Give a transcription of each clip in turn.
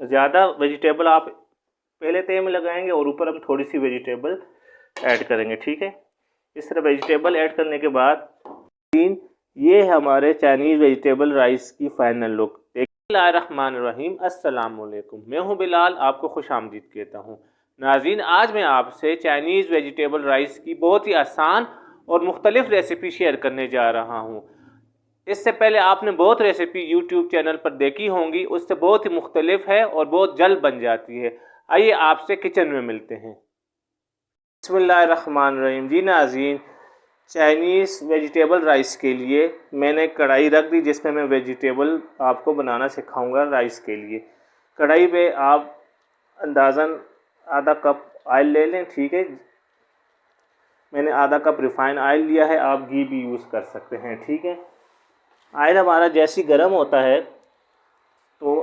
ज़्यादा वेजिटेबल आप पहले तेल में लगाएंगे और ऊपर हम थोड़ी सी वेजिटेबल ऐड करेंगे, ठीक है। इस तरह वेजिटेबल ऐड करने के बाद ये है हमारे चाइनीज़ वेजिटेबल राइस की फाइनल लुक। बिस्मिल्लाहिर्रहमानिर्रहीम, अस्सलाम वालेकुम। मैं हूं बिलाल, आपको खुश आमदीद कहता हूं। नाज़रीन, आज मैं आपसे चाइनीज़ वेजिटेबल राइस की बहुत ही आसान और मुख्तलिफ रेसिपी शेयर करने जा रहा हूं। इससे पहले आपने बहुत रेसिपी यूट्यूब चैनल पर देखी होंगी, उससे बहुत ही मुख्तलिफ है और बहुत जल्द बन जाती है। आइए आपसे किचन में मिलते हैं। बिस्मिल्लाहिर्रहमानिर्रहीम। जी नाज़रीन, चाइनीज़ वेजिटेबल राइस के लिए मैंने कढ़ाई रख दी, जिसमें मैं वेजिटेबल आपको बनाना सिखाऊंगा राइस के लिए। कढ़ाई पे आप अंदाज़न आधा कप ऑयल ले लें, ठीक है। मैंने आधा कप रिफाइंड ऑयल लिया है, आप घी भी यूज़ कर सकते हैं, ठीक है। ऑयल हमारा जैसे गर्म होता है तो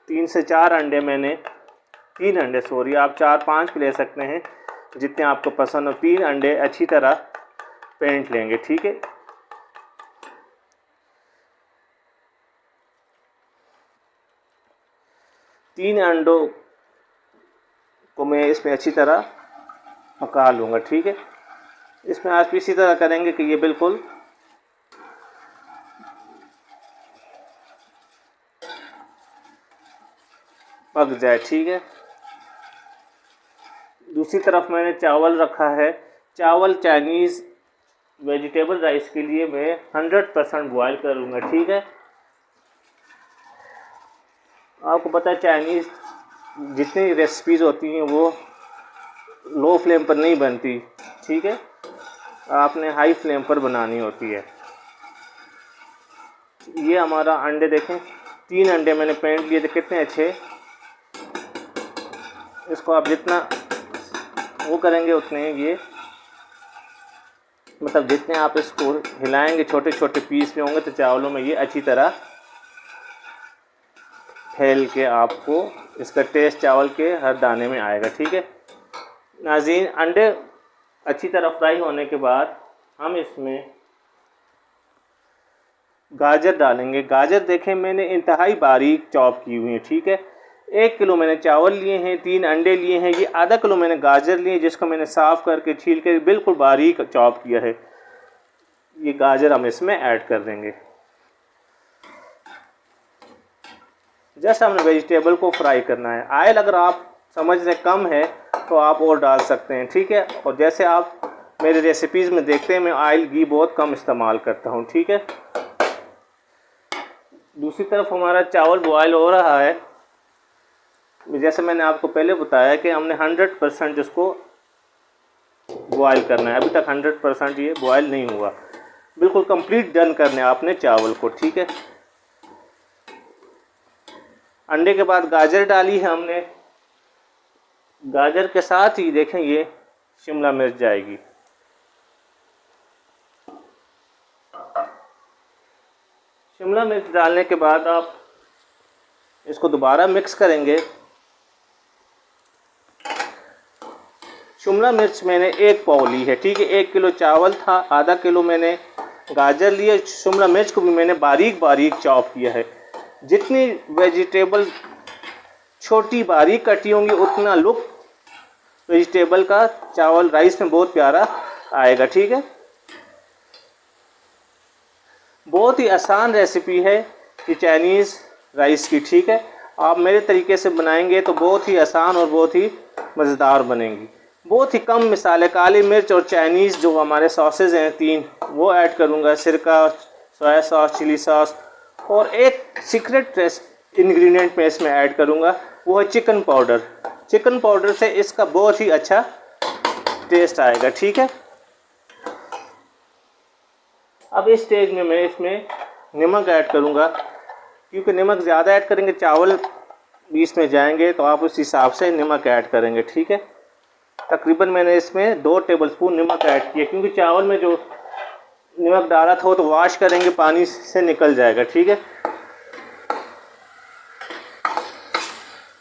3 से 4 अंडे मैंने 3 अंडे सॉरी, आप 4-5 भी ले सकते हैं, जितने आपको पसंद हो। 3 अंडे अच्छी तरह फेंट लेंगे, ठीक है। तीन अंडों को मैं इसमें अच्छी तरह पका लूँगा, ठीक है। इसमें आप इसी तरह करेंगे कि ये बिल्कुल पक जाए, ठीक है। दूसरी तरफ मैंने चावल रखा है। चावल चाइनीज़ वेजिटेबल राइस के लिए मैं 100% बॉयल करूँगा, ठीक है। आपको पता है चाइनीज़ जितनी रेसिपीज़ होती हैं वो लो फ्लेम पर नहीं बनती, ठीक है। आपने हाई फ्लेम पर बनानी होती है। ये हमारा अंडे देखें, 3 अंडे मैंने फेंट लिए थे, कितने अच्छे। इसको आप जितना वो करेंगे उतने ये मतलब जितने आप इसको हिलाएंगे छोटे छोटे पीस में होंगे तो चावलों में ये अच्छी तरह फैल के आपको इसका टेस्ट चावल के हर दाने में आएगा, ठीक है। नाज़रीन, अंडे अच्छी तरह फ्राई होने के बाद हम इसमें गाजर डालेंगे। गाजर देखें मैंने इंतहाई बारीक चॉप की हुई है, ठीक है। 1 किलो मैंने चावल लिए हैं, 3 अंडे लिए हैं, ये आधा किलो मैंने गाजर लिए जिसको मैंने साफ़ करके छील के बिल्कुल बारीक चॉप किया है। ये गाजर हम इसमें ऐड कर देंगे। जस्ट हमने वेजिटेबल को फ्राई करना है। ऑयल अगर आप समझ रहे कम है तो आप और डाल सकते हैं, ठीक है। और जैसे आप मेरी रेसिपीज़ में देखते हैं मैं ऑयल घी बहुत कम इस्तेमाल करता हूँ, ठीक है। दूसरी तरफ हमारा चावल बॉयल हो रहा है। जैसे मैंने आपको पहले बताया कि हमने 100% इसको बॉयल करना है। अभी तक 100% ये बॉयल नहीं हुआ। बिल्कुल कंप्लीट डन करना है आपने चावल को, ठीक है। अंडे के बाद गाजर डाली है हमने। गाजर के साथ ही देखें ये शिमला मिर्च जाएगी। शिमला मिर्च डालने के बाद आप इसको दोबारा मिक्स करेंगे। शिमला मिर्च मैंने 1 पाव ली है, ठीक है। 1 किलो चावल था, आधा किलो मैंने गाजर लिए। शिमला मिर्च को भी मैंने बारीक बारीक चॉप किया है। जितनी वेजिटेबल छोटी बारीक कटी होंगी उतना लुक वेजिटेबल का चावल राइस में बहुत प्यारा आएगा, ठीक है। बहुत ही आसान रेसिपी है ये चाइनीज़ राइस की, ठीक है। आप मेरे तरीके से बनाएंगे तो बहुत ही आसान और बहुत ही मज़ेदार बनेंगी। बहुत ही कम मिसाले, काली मिर्च और चाइनीज़ जो हमारे सॉसेज हैं 3 वो ऐड करूँगा, सिरका, सोया सॉस, चिली सॉस, और एक सीक्रेट इंग्रेडिएंट मैं इसमें ऐड करूँगा, वो है चिकन पाउडर। चिकन पाउडर से इसका बहुत ही अच्छा टेस्ट आएगा, ठीक है। अब इस स्टेज में मैं इसमें नमक ऐड करूँगा, क्योंकि नमक ज़्यादा ऐड करेंगे चावल बीच में जाएंगे तो आप उस हिसाब से नमक ऐड करेंगे, ठीक है। तकरीबन मैंने इसमें 2 टेबलस्पून नमक ऐड किया, क्योंकि चावल में जो नमक डाला था तो वॉश करेंगे पानी से निकल जाएगा, ठीक है।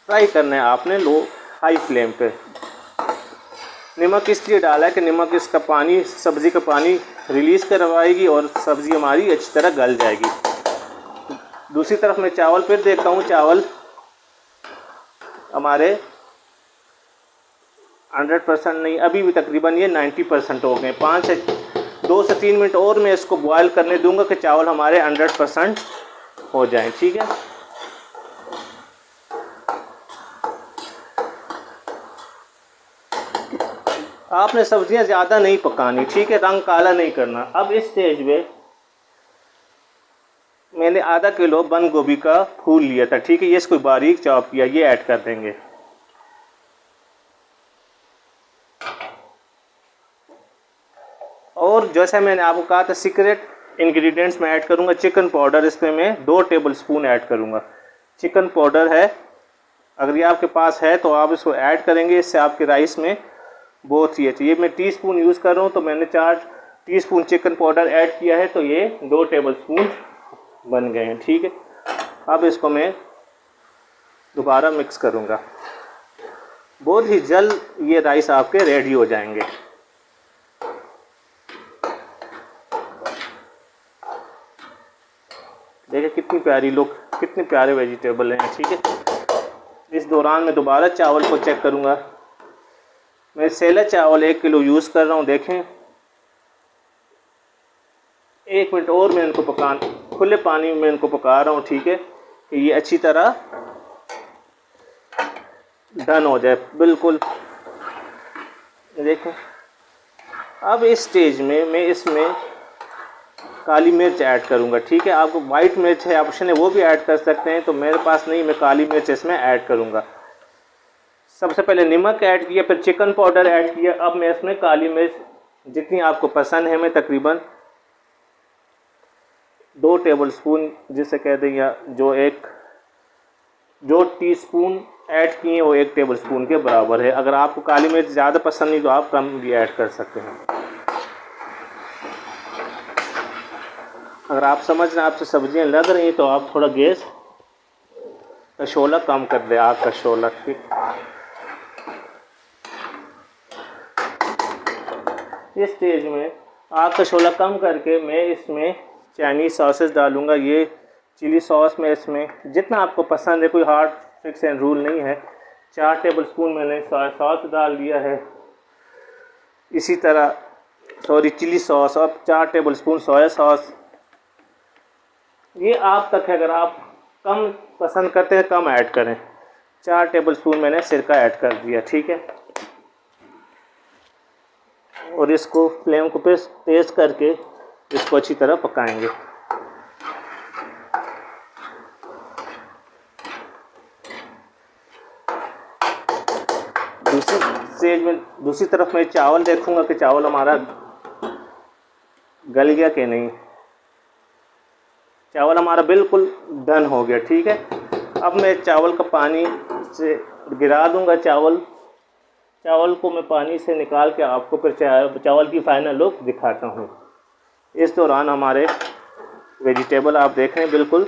फ्राई करना है आपने लो हाई फ्लेम पे। नमक इसलिए डाला है कि नमक इसका पानी, सब्ज़ी का पानी रिलीज़ करवाएगी और सब्ज़ी हमारी अच्छी तरह गल जाएगी। दूसरी तरफ मैं चावल फिर देखता हूँ, चावल हमारे 100% नहीं, अभी भी तकरीबन ये 90% हो गए। 2 से 3 मिनट और मैं इसको बॉयल करने दूंगा कि चावल हमारे 100% हो जाएं। ठीक है, आपने सब्जियां ज़्यादा नहीं पकानी, ठीक है, रंग काला नहीं करना। अब इस स्टेज में मैंने आधा किलो बंद गोभी का फूल लिया था, ठीक है, ये इसको बारीक चॉप किया, ये ऐड कर देंगे। और जैसे मैंने आपको कहा था सीक्रेट इंग्रेडिएंट्स में ऐड करूंगा चिकन पाउडर, इसमें मैं 2 टेबल स्पून ऐड करूंगा। चिकन पाउडर है, अगर ये आपके पास है तो आप इसको ऐड करेंगे, इससे आपके राइस में बहुत ही अच्छी। ये मैं टीस्पून यूज़ कर रहा हूँ, तो मैंने 4 टीस्पून चिकन पाउडर ऐड किया है, तो ये 2 टेबल स्पून बन गए हैं। ठीक है, अब इसको मैं दोबारा मिक्स करूँगा। बहुत ही जल्द ये राइस आपके रेडी हो जाएंगे। देखिए कितनी प्यारी लुक, कितने प्यारे वेजिटेबल हैं। ठीक है, इस दौरान मैं दोबारा चावल को चेक करूँगा। मैं सेला चावल 1 किलो यूज़ कर रहा हूँ। देखें 1 मिनट और मैं इनको खुले पानी में इनको पका रहा हूँ, ठीक है, कि ये अच्छी तरह डन हो जाए बिल्कुल। देखें अब इस स्टेज में मैं इसमें काली मिर्च ऐड करूँगा। ठीक है, आपको वाइट मिर्च है ऑप्शन है, वो भी ऐड कर सकते हैं, तो मेरे पास नहीं, मैं काली मिर्च इसमें ऐड करूँगा। सबसे पहले नमक ऐड किया, फिर चिकन पाउडर ऐड किया। अब मैं इसमें काली मिर्च जितनी आपको पसंद है, मैं तकरीबन 2 टेबल स्पून जिसे कह दें, या जो टीस्पून ऐड किए हैं वो 1 टेबल स्पून के बराबर है। अगर आपको काली मिर्च ज़्यादा पसंद नहीं तो आप कम भी ऐड कर सकते हैं। अगर आप समझ रहे हैं आपसे सब्जियां लग रही हैं तो आप थोड़ा गैस का शोला कम कर दें, आग का शोला। ठीक, इस स्टेज में आग का शोला कम करके मैं इसमें चाइनीज़ सॉसेस डालूंगा। ये चिली सॉस में इसमें जितना आपको पसंद है, कोई हार्ड फिक्स एंड रूल नहीं है। 4 टेबल स्पून मैंने सोया सॉस डाल दिया है। इसी तरह चिली सॉस, अब 4 टेबल स्पून सोया सॉस। ये आप तक है, अगर आप कम पसंद करते हैं कम ऐड करें। 4 टेबल स्पून मैंने सिरका ऐड कर दिया। ठीक है, और इसको फ्लेम को तेज़ करके इसको अच्छी तरह पकाएंगे। दूसरी तरफ मैं चावल देखूंगा कि चावल हमारा गल गया कि नहीं। चावल हमारा बिल्कुल डन हो गया। ठीक है, अब मैं चावल का पानी से गिरा दूंगा। चावल को मैं पानी से निकाल के आपको फिर चावल की फाइनल लुक दिखाता हूँ। इस दौरान हमारे वेजिटेबल आप देख रहे हैं बिल्कुल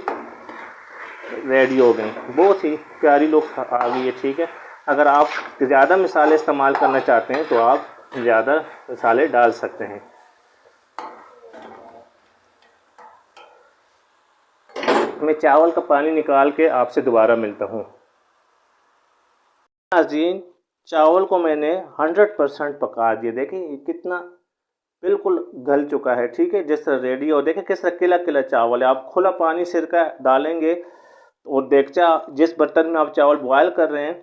रेडी हो गए, बहुत ही प्यारी लुक आ गई है। ठीक है, अगर आप ज़्यादा मसाले इस्तेमाल करना चाहते हैं तो आप ज़्यादा मसाले डाल सकते हैं। मैं चावल का पानी निकाल के आपसे दोबारा मिलता हूँ। नाज़रीन, चावल को मैंने 100% पका दिया। देखिए कितना बिल्कुल गल चुका है। ठीक है, जिस तरह रेडी हो, देखें किस तरह किला किला चावल है। आप खुला पानी सिरका डालेंगे और देगचा जिस बर्तन में आप चावल बॉयल कर रहे हैं,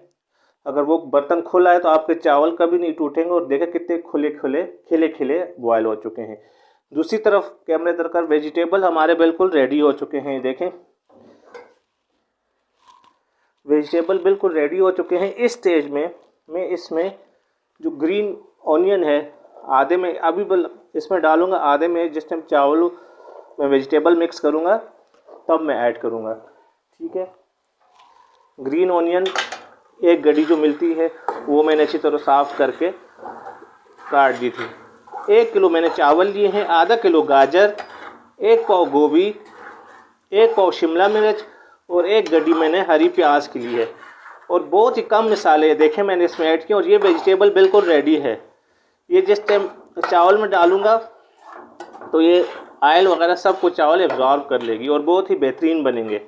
अगर वो बर्तन खुला है तो आपके चावल कभी नहीं टूटेंगे। और देखें कितने खिले खिले बॉयल हो चुके हैं। दूसरी तरफ कैमरे तरफ वेजिटेबल हमारे बिल्कुल रेडी हो चुके हैं। देखें वेजिटेबल बिल्कुल रेडी हो चुके हैं। इस स्टेज में मैं इसमें जो ग्रीन ऑनियन है आधे में अभी इसमें डालूंगा, आधे में जिस टाइम चावल में वेजिटेबल मिक्स करूंगा तब मैं ऐड करूंगा। ठीक है, ग्रीन ऑनियन एक गड्डी जो मिलती है वो मैंने अच्छी तरह साफ़ करके काट दी थी। 1 किलो मैंने चावल लिए हैं, आधा किलो गाजर, 1 पाव गोभी, 1 पाव शिमला मिर्च और 1 गड्डी मैंने हरी प्याज की ली है। और बहुत ही कम मसाले देखें मैंने इसमें ऐड किए। और ये वेजिटेबल बिल्कुल रेडी है। ये जिस टाइम चावल में डालूंगा तो ये ऑयल वगैरह सब कुछ चावल एब्जॉर्ब कर लेगी और बहुत ही बेहतरीन बनेंगे।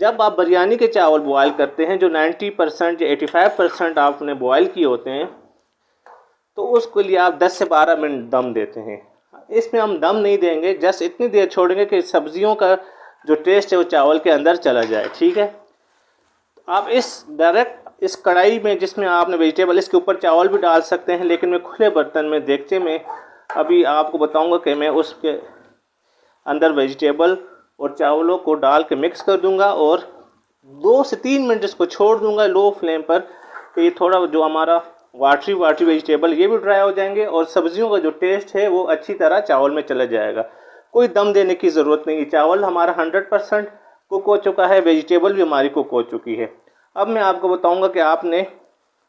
जब आप बिरयानी के चावल बॉयल करते हैं जो 90% या 85% आपने बॉयल किए होते हैं, तो उसके लिए आप 10 से 12 मिनट दम देते हैं। इसमें हम दम नहीं देंगे, जस्ट इतनी देर छोड़ेंगे कि सब्जियों का जो टेस्ट है वो चावल के अंदर चला जाए। ठीक है, आप इस डायरेक्ट इस कढ़ाई में जिसमें आपने वेजिटेबल, इसके ऊपर चावल भी डाल सकते हैं, लेकिन मैं खुले बर्तन में देगचे में अभी आपको बताऊंगा कि मैं उसके अंदर वेजिटेबल और चावलों को डाल के मिक्स कर दूंगा और 2 से 3 मिनट इसको छोड़ दूंगा लो फ्लेम पर। तो ये थोड़ा जो हमारा वाटरी वेजिटेबल ये भी ड्राई हो जाएंगे और सब्जियों का जो टेस्ट है वो अच्छी तरह चावल में चला जाएगा। कोई दम देने की ज़रूरत नहीं है। चावल हमारा 100% कुक हो चुका है, वेजिटेबल भी हमारी कुक हो चुकी है। अब मैं आपको बताऊंगा कि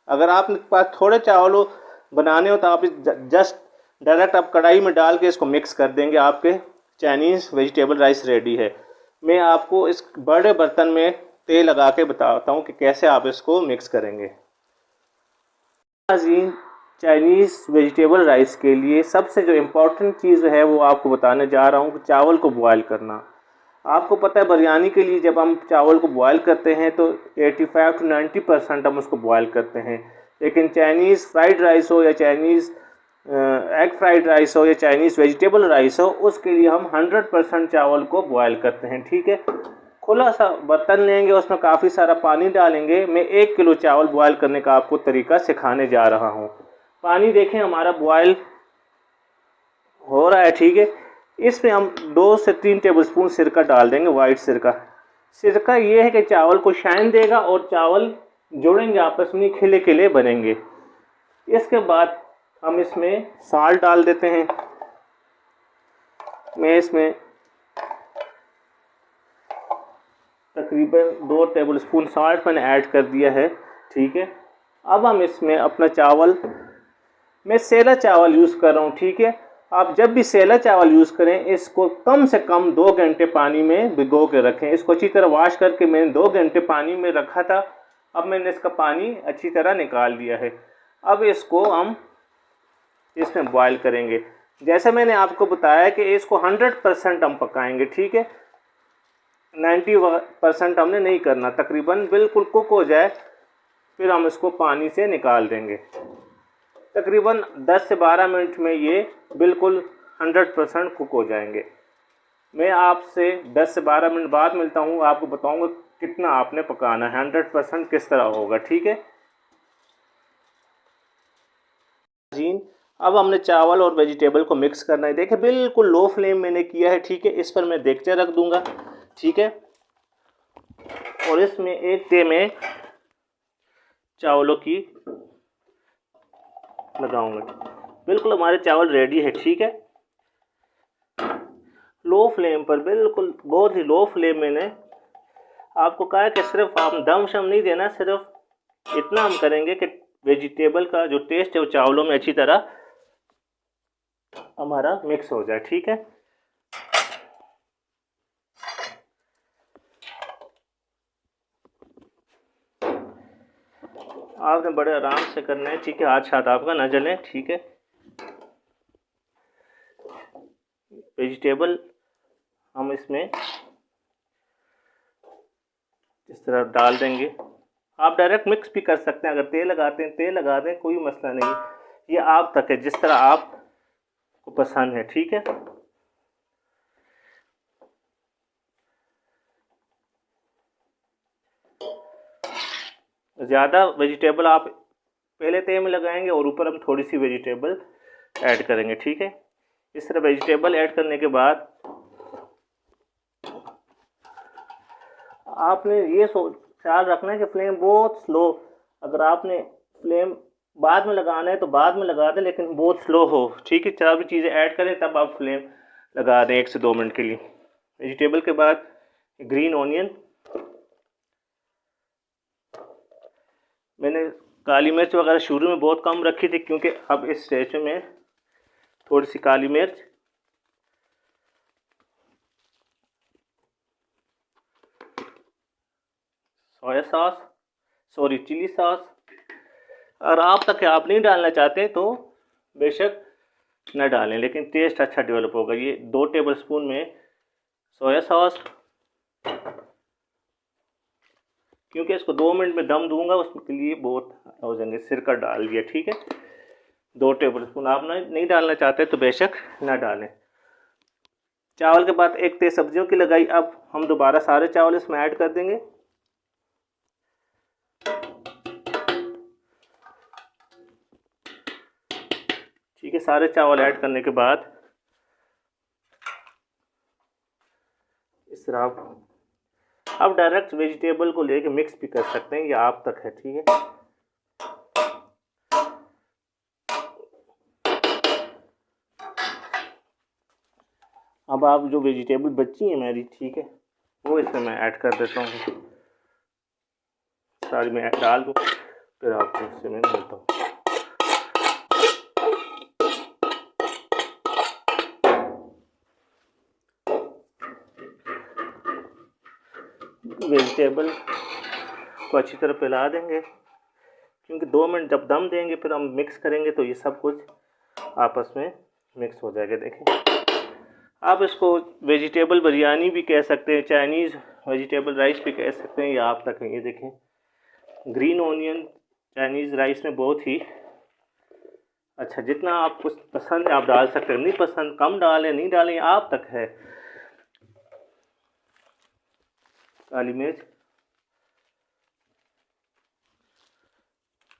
अगर आपके पास थोड़े चावल बनाने हो तो आप जस्ट डायरेक्ट आप कढ़ाई में डाल के इसको मिक्स कर देंगे, आपके चाइनीज़ वेजिटेबल राइस रेडी है। मैं आपको इस बड़े बर्तन में तेल लगा के बताता हूँ कि कैसे आप इसको मिक्स करेंगे। चाइनीज़ वेजिटेबल राइस के लिए सबसे जो इम्पोर्टेंट चीज़ है वो आपको बताने जा रहा हूँ कि चावल को बॉयल करना। आपको पता है बिरयानी के लिए जब हम चावल को बॉयल करते हैं तो 85 to 90% हम उसको बॉयल करते हैं, लेकिन चाइनीज़ फ्राइड राइस हो या चाइनीज़ एग फ्राइड राइस हो या चाइनीज़ वेजिटेबल राइस हो, उसके लिए हम 100% चावल को बॉयल करते हैं। ठीक है, खुला सा बर्तन लेंगे, उसमें काफ़ी सारा पानी डालेंगे। मैं 1 किलो चावल बॉयल करने का आपको तरीका सिखाने जा रहा हूँ। पानी देखें हमारा बॉयल हो रहा है। ठीक है, इसमें हम 2 से 3 टेबलस्पून सिरका डाल देंगे, वाइट सिरका। सिरका ये है कि चावल को शाइन देगा और चावल जुड़ेंगे आपस में, खिले खिले बनेंगे। इसके बाद हम इसमें साल्ट डाल देते हैं। मैं इसमें तकरीबन 2 टेबलस्पून साल्ट मैंने ऐड कर दिया है। ठीक है, अब हम इसमें अपना चावल, मैं सेला चावल यूज़ कर रहा हूँ। ठीक है, आप जब भी सेला चावल यूज़ करें इसको कम से कम 2 घंटे पानी में भिगो के रखें। इसको अच्छी तरह वॉश करके मैंने 2 घंटे पानी में रखा था। अब मैंने इसका पानी अच्छी तरह निकाल दिया है। अब इसको हम इसमें बॉयल करेंगे। जैसे मैंने आपको बताया कि इसको 100% हम पकाएंगे। ठीक है, 90% हमने नहीं करना, तकरीबन बिल्कुल कुक हो जाए फिर हम इसको पानी से निकाल देंगे। तकरीबन 10 से 12 मिनट में ये बिल्कुल 100% कुक हो जाएंगे। मैं आपसे 10 से 12 मिनट बाद मिलता हूँ, आपको बताऊँगा कितना आपने पकाना है, 100% किस तरह होगा। ठीक है जी, अब हमने चावल और वेजिटेबल को मिक्स करना है। देखिए बिल्कुल लो फ्लेम मैंने किया है। ठीक है, इस पर मैं देगचा रख दूंगा। ठीक है, और इसमें एक ट्रे में चावलों की लगाऊंगा। बिल्कुल हमारे चावल रेडी है। ठीक है, लो फ्लेम पर, बिल्कुल बहुत ही लो फ्लेम मैंने आपको कहा है कि सिर्फ आप दम शम नहीं देना, सिर्फ इतना हम करेंगे कि वेजिटेबल का जो टेस्ट है वो चावलों में अच्छी तरह हमारा मिक्स हो जाए। ठीक है, आपने बड़े आराम से करना है। ठीक है, हाथ साथ आपका ना जले। ठीक है, वेजिटेबल हम इसमें इस तरह डाल देंगे। आप डायरेक्ट मिक्स भी कर सकते हैं, अगर तेल लगाते हैं तेल लगा दें, कोई मसला नहीं, ये आप तक है जिस तरह आपको पसंद है। ठीक है, ज़्यादा वेजिटेबल आप पहले तेल में लगाएंगे और ऊपर हम थोड़ी सी वेजिटेबल ऐड करेंगे। ठीक है, इस तरह वेजिटेबल ऐड करने के बाद आपने ये ख्याल रखना है कि फ्लेम बहुत स्लो, अगर आपने फ्लेम बाद में लगाना है तो बाद में लगा दें, लेकिन बहुत स्लो हो। ठीक है, चार भी चीज़ें ऐड करें तब आप फ्लेम लगा दें 1 से 2 मिनट के लिए। वेजिटेबल के बाद ग्रीन ऑनियन, मैंने काली मिर्च वगैरह शुरू में बहुत कम रखी थी, क्योंकि अब इस स्टेज में थोड़ी सी काली मिर्च, soya sauce, sorry chili sauce, और आप तक आप नहीं डालना चाहते तो बेशक न डालें, लेकिन टेस्ट अच्छा डेवलप होगा। ये 2 टेबलस्पून में सोया सॉस, क्योंकि इसको 2 मिनट में दम दूंगा, उसके लिए बहुत हो जाएंगे। सिरका डाल दिया, ठीक है, 2 टेबल स्पून। आप नहीं डालना चाहते तो बेशक ना डालें। चावल के बाद एक तेज सब्जियों की लगाई। अब हम दोबारा सारे चावल इसमें ऐड कर देंगे। ठीक है, सारे चावल ऐड करने के बाद इस तरह आप डायरेक्ट वेजिटेबल को लेके मिक्स भी कर सकते हैं, ये आप तक है, ठीक है। अब आप जो वेजिटेबल बची है मेरी, ठीक है, वो इसमें मैं ऐड कर देता हूँ। सारी मैं डाल दूँ, फिर आपको इससे मैं मिलता हूँ। वेजिटेबल को अच्छी तरह पिला देंगे, क्योंकि 2 मिनट जब दम देंगे फिर हम मिक्स करेंगे तो ये सब कुछ आपस में मिक्स हो जाएगा। देखें, आप इसको वेजिटेबल बिरयानी भी कह सकते हैं, चाइनीज़ वेजिटेबल राइस भी कह सकते हैं, ये आप तक है। ये देखें, ग्रीन ओनियन चाइनीज़ राइस में बहुत ही अच्छा, जितना आपको पसंद है आप डाल सकते हैं, नहीं पसंद कम डालें, नहीं डालें, आप तक है। काली मिर्च,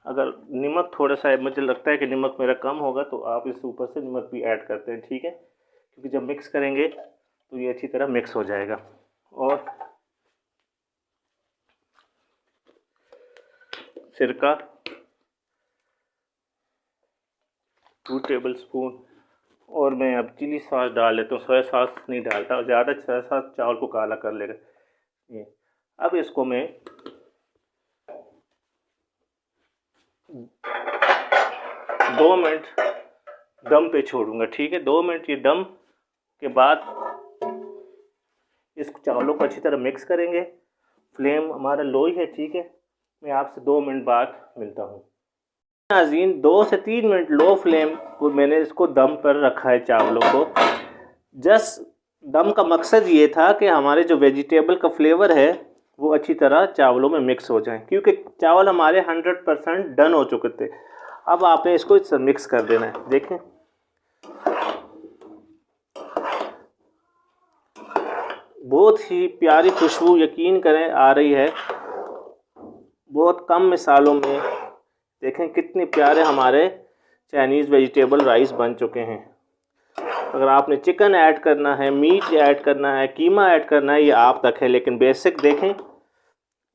अगर नमक थोड़ा सा मुझे लगता है कि नमक मेरा कम होगा तो आप इस ऊपर से नमक भी ऐड करते हैं, ठीक है, क्योंकि जब मिक्स करेंगे तो ये अच्छी तरह मिक्स हो जाएगा। और सिरका 2 टेबल स्पून, और मैं अब चिली सॉस डाल लेता हूँ, सोया सॉस नहीं डालता, और ज़्यादा सोया सॉस चावल को काला कर लेगा। ये अब इसको मैं 2 मिनट दम पे छोड़ूंगा, ठीक है। 2 मिनट ये दम के बाद इस चावलों को अच्छी तरह मिक्स करेंगे। फ्लेम हमारा लो ही है, ठीक है। मैं आपसे 2 मिनट बाद मिलता हूँ। नाज़रीन, 2 से 3 मिनट लो फ्लेम को मैंने इसको दम पर रखा है चावलों को। जस्ट दम का मकसद ये था कि हमारे जो वेजिटेबल का फ्लेवर है वो अच्छी तरह चावलों में मिक्स हो जाए, क्योंकि चावल हमारे 100% डन हो चुके थे। अब आपने इसको मिक्स कर देना है। देखें, बहुत ही प्यारी खुशबू यकीन करें आ रही है, बहुत कम मिसालों में। देखें कितने प्यारे हमारे चाइनीज़ वेजिटेबल राइस बन चुके हैं। अगर आपने चिकन ऐड करना है, मीट ऐड करना है, कीमा ऐड करना है, ये आप तक है, लेकिन बेसिक देखें,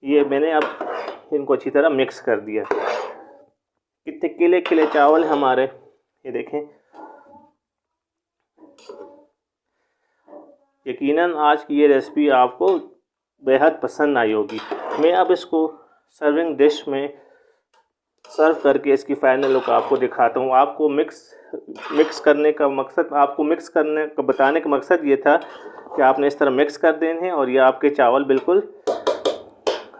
ये मैंने अब इनको अच्छी तरह मिक्स कर दिया। कितने खिले खिले चावल हमारे, ये देखें। यकीनन आज की ये रेसिपी आपको बेहद पसंद आई होगी। मैं अब इसको सर्विंग डिश में सर्व करके इसकी फाइनल लुक आपको दिखाता हूँ। आपको मिक्स करने का मकसद, आपको मिक्स करने का बताने का मकसद ये था कि आपने इस तरह मिक्स कर देने हैं और ये आपके चावल बिल्कुल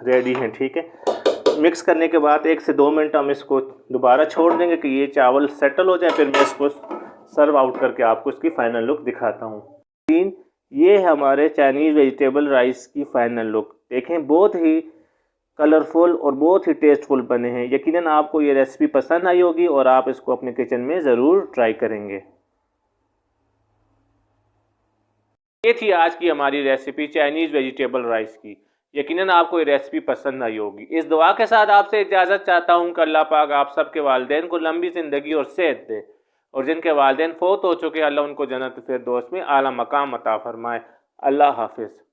रेडी हैं, ठीक है। मिक्स करने के बाद 1 से 2 मिनट हम इसको दोबारा छोड़ देंगे कि ये चावल सेटल हो जाए, फिर मैं इसको सर्व आउट करके आपको इसकी फाइनल लुक दिखाता हूँ। ये हमारे चाइनीज़ वेजिटेबल राइस की फाइनल लुक। देखें, बहुत ही कलरफुल और बहुत ही टेस्टफुल बने हैं। यकीनन आपको ये रेसिपी पसंद आई होगी और आप इसको अपने किचन में ज़रूर ट्राई करेंगे। ये थी आज की हमारी रेसिपी चाइनीज़ वेजिटेबल राइस की। यकीनन आपको ये रेसिपी पसंद आई होगी। इस दुआ के साथ आपसे इजाज़त चाहता हूँ कि अल्लाह पाक आप सबके वालिदैन को लंबी ज़िंदगी और सेहत दे, और जिनके वालिदैन फ़ौत हो चुके अल्लाह उनको जन्नत फिरदौस में आला मकाम अता फरमाए। अल्लाह हाफिज़।